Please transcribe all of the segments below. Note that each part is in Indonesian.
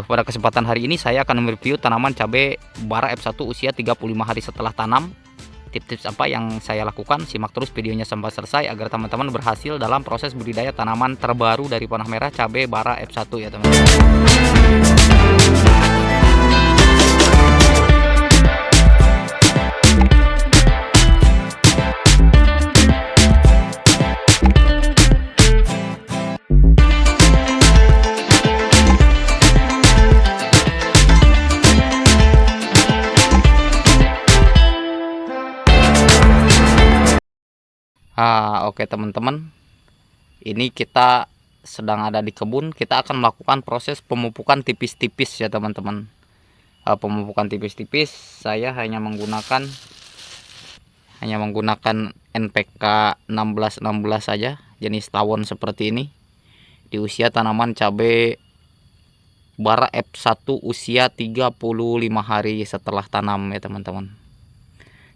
Pada kesempatan hari ini saya akan mereview tanaman cabai bara F1 usia 35 hari setelah tanam. Tips-tips apa yang saya lakukan, simak terus videonya sampai selesai agar teman-teman berhasil dalam proses budidaya tanaman terbaru dari panah merah cabai bara F1 ya teman-teman. Oke teman-teman, ini kita sedang ada di kebun. Kita akan melakukan proses pemupukan tipis-tipis ya teman-teman. Pemupukan tipis-tipis, saya hanya menggunakan NPK 1616 saja, jenis tawon seperti ini, di usia tanaman cabai bara F1 usia 35 hari setelah tanam ya teman-teman.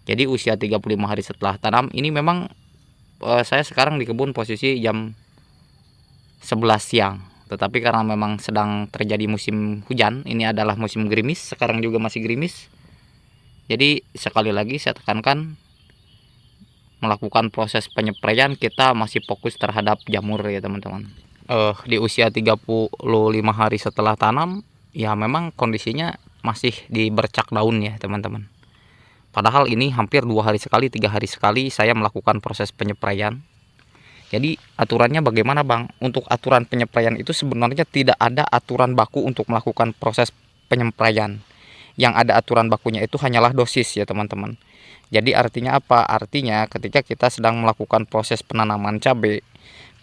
Jadi usia 35 hari setelah tanam ini memang saya sekarang di kebun posisi jam 11 siang, tetapi karena memang sedang terjadi musim hujan, ini adalah musim gerimis, sekarang juga masih gerimis. Jadi sekali lagi saya tekankan, melakukan proses penyepraian kita masih fokus terhadap jamur ya teman-teman. Di usia 35 hari setelah tanam, ya memang kondisinya masih di bercak daun ya teman-teman. Padahal ini hampir 2 hari sekali, 3 hari sekali saya melakukan proses penyepraian. Jadi aturannya bagaimana Bang? Untuk aturan penyepraian itu sebenarnya tidak ada aturan baku untuk melakukan proses penyepraian. Yang ada aturan bakunya itu hanyalah dosis ya teman-teman. Jadi artinya apa? Artinya ketika kita sedang melakukan proses penanaman cabai,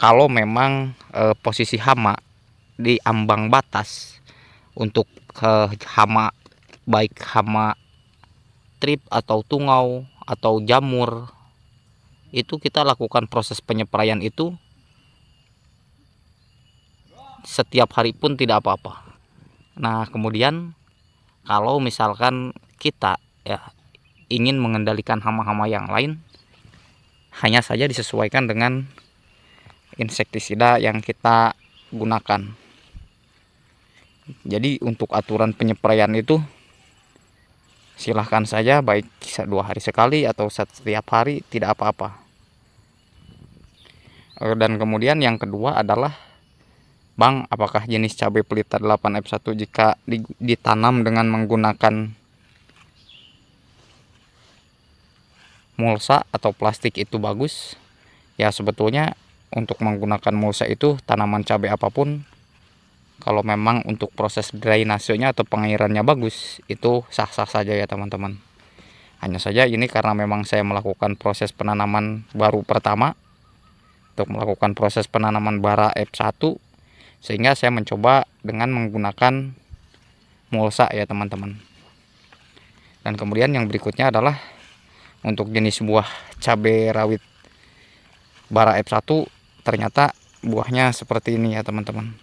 kalau memang posisi hama di ambang batas untuk hama, baik hama trip atau tungau atau jamur, itu kita lakukan proses penyepraian itu setiap hari pun tidak apa-apa. Nah kemudian kalau misalkan kita ya ingin mengendalikan hama-hama yang lain, hanya saja disesuaikan dengan insektisida yang kita gunakan. Jadi untuk aturan penyepraian itu silahkan saja, baik 2 hari sekali atau setiap hari, tidak apa-apa. Dan kemudian yang kedua adalah, Bang, apakah jenis cabai pelita 8F1 jika ditanam dengan menggunakan mulsa atau plastik itu bagus? Ya sebetulnya untuk menggunakan mulsa itu tanaman cabai apapun, kalau memang untuk proses drainasenya atau pengairannya bagus, itu sah-sah saja ya teman-teman. Hanya saja ini karena memang saya melakukan proses penanaman baru pertama, untuk melakukan proses penanaman bara F1, sehingga saya mencoba dengan menggunakan mulsa ya teman-teman. Dan kemudian yang berikutnya adalah untuk jenis buah cabai rawit bara F1, ternyata buahnya seperti ini ya teman-teman.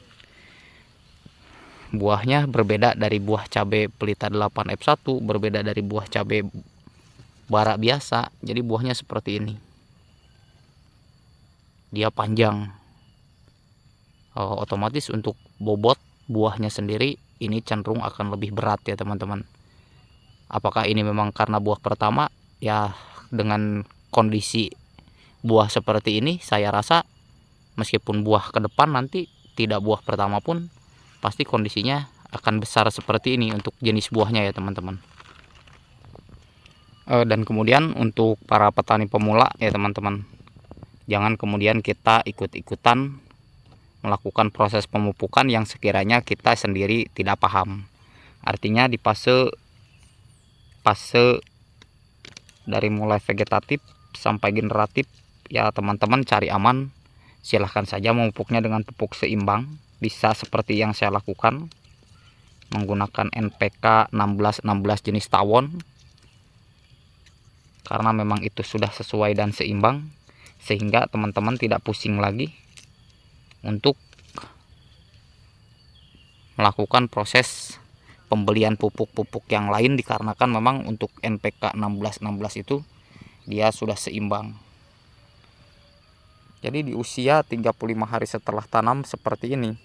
Buahnya berbeda dari buah cabai pelita 8F1, berbeda dari buah cabai bara biasa. Jadi buahnya seperti ini, dia panjang. Otomatis untuk bobot buahnya sendiri ini cenderung akan lebih berat ya teman-teman. Apakah ini memang karena buah pertama? Ya dengan kondisi buah seperti ini, saya rasa meskipun buah ke depan nanti tidak buah pertama pun, pasti kondisinya akan besar seperti ini untuk jenis buahnya ya teman-teman. Dan kemudian untuk para petani pemula ya teman-teman, jangan kemudian kita ikut-ikutan melakukan proses pemupukan yang sekiranya kita sendiri tidak paham. Artinya di fase dari mulai vegetatif sampai generatif ya teman-teman cari aman. Silahkan saja memupuknya dengan pupuk seimbang, bisa seperti yang saya lakukan menggunakan NPK 1616 jenis tawon, karena memang itu sudah sesuai dan seimbang, sehingga teman-teman tidak pusing lagi untuk melakukan proses pembelian pupuk-pupuk yang lain, dikarenakan memang untuk NPK 1616 itu dia sudah seimbang. Jadi di usia 35 hari setelah tanam seperti ini,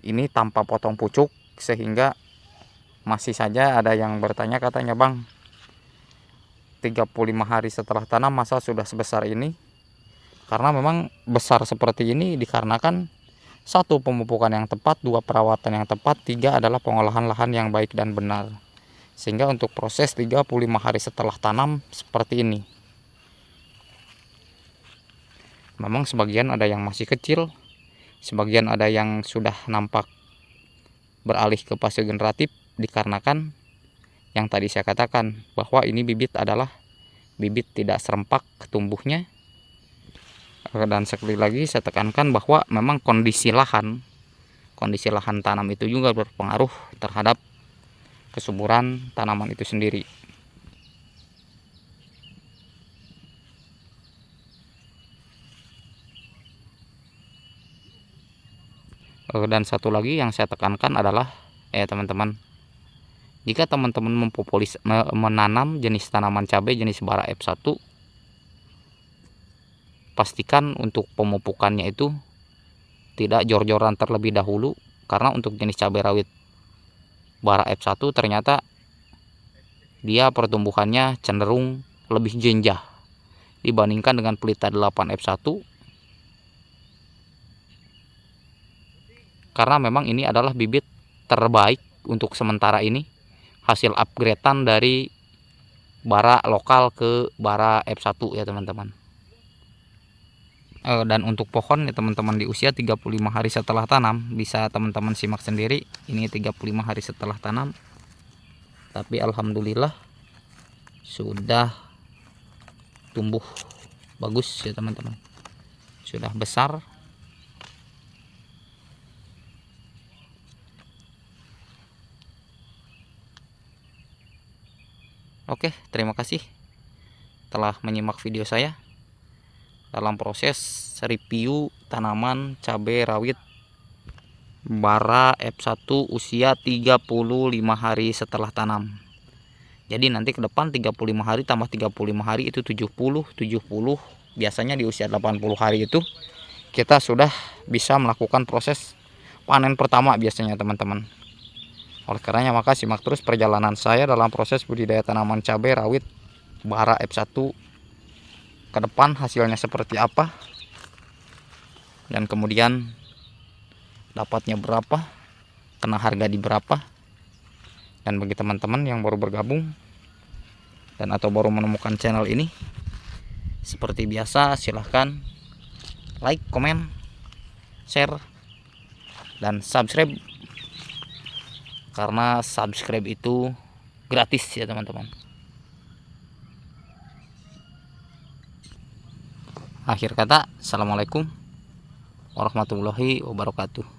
ini tanpa potong pucuk, sehingga masih saja ada yang bertanya, katanya, Bang, 35 hari setelah tanam masa sudah sebesar ini? Karena memang besar seperti ini dikarenakan 1. Pemupukan yang tepat, 2. Perawatan yang tepat, 3. adalah pengolahan lahan yang baik dan benar. Sehingga untuk proses 35 hari setelah tanam seperti ini. Memang sebagian ada yang masih kecil, sebagian ada yang sudah nampak beralih ke fase generatif, dikarenakan yang tadi saya katakan bahwa ini bibit adalah bibit tidak serempak tumbuhnya. Dan sekali lagi saya tekankan bahwa memang kondisi lahan tanam itu juga berpengaruh terhadap kesuburan tanaman itu sendiri. Dan satu lagi yang saya tekankan adalah teman-teman, jika teman-teman menanam jenis tanaman cabai jenis bara F1, pastikan untuk pemupukannya itu tidak jor-joran terlebih dahulu, karena untuk jenis cabai rawit bara F1 ternyata dia pertumbuhannya cenderung lebih jenjah dibandingkan dengan pelita 8 F1, karena memang ini adalah bibit terbaik untuk sementara ini, hasil upgradean dari bara lokal ke bara F1 ya teman-teman. Dan untuk pohon ya teman-teman, di usia 35 hari setelah tanam, bisa teman-teman simak sendiri, ini 35 hari setelah tanam, tapi alhamdulillah sudah tumbuh bagus ya teman-teman, sudah besar. Oke, terima kasih telah menyimak video saya dalam proses review tanaman cabai rawit bara F1 usia 35 hari setelah tanam. Jadi nanti ke depan 35 hari tambah 35 hari itu 70, biasanya di usia 80 hari itu kita sudah bisa melakukan proses panen pertama biasanya teman-teman. Oleh karenanya maka simak terus perjalanan saya dalam proses budidaya tanaman cabai rawit bara F1 ke depan, hasilnya seperti apa, dan kemudian dapatnya berapa, kena harga di berapa. Dan bagi teman-teman yang baru bergabung dan atau baru menemukan channel ini, seperti biasa silahkan like, komen, share, dan subscribe, karena subscribe itu gratis ya teman-teman. Akhir kata, assalamualaikum warahmatullahi wabarakatuh.